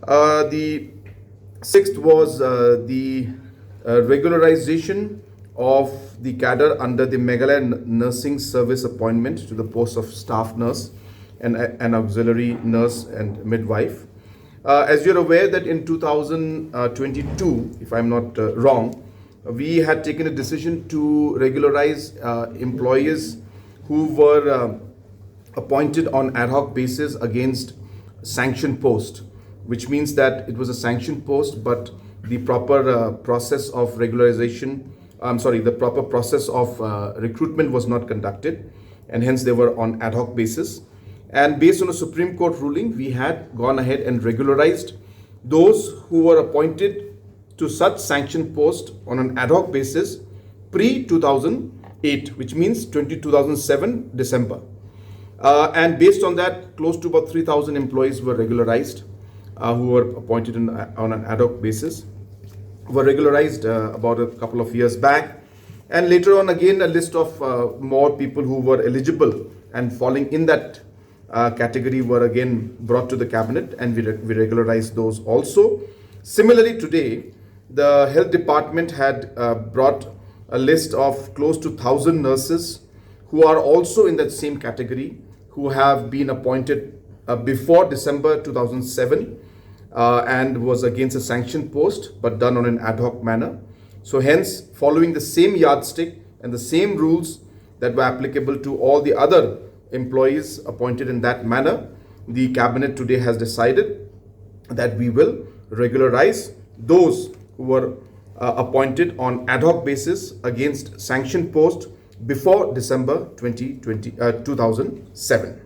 The sixth was the regularization of the cadre under the Meghalaya Nursing Service appointment to the post of staff nurse and an auxiliary nurse and midwife. As you're aware that in 2022, if I'm not wrong, we had taken a decision to regularize employees who were appointed on ad hoc basis against sanctioned post, which means that it was a sanctioned post, but the proper process of regularization, the proper process of recruitment was not conducted, and hence they were on ad hoc basis. And based on a Supreme Court ruling, we had gone ahead and regularized those who were appointed to such sanctioned post on an ad hoc basis pre-2008, which means 2007 December. And based on that, close to about 3,000 employees were regularized who were appointed on an ad hoc basis, were regularized about a couple of years back. And later on, again, a list of more people who were eligible and falling in that category were again brought to the cabinet, and we regularized those also. Similarly, today, the health department had brought a list of close to 1,000 nurses who are also in that same category, who have been appointed before December 2007 and was against a sanctioned post, but done on an ad hoc manner. So hence, following the same yardstick and the same rules that were applicable to all the other employees appointed in that manner, the cabinet today has decided that we will regularize those who were appointed on ad hoc basis against sanctioned post before December 2007.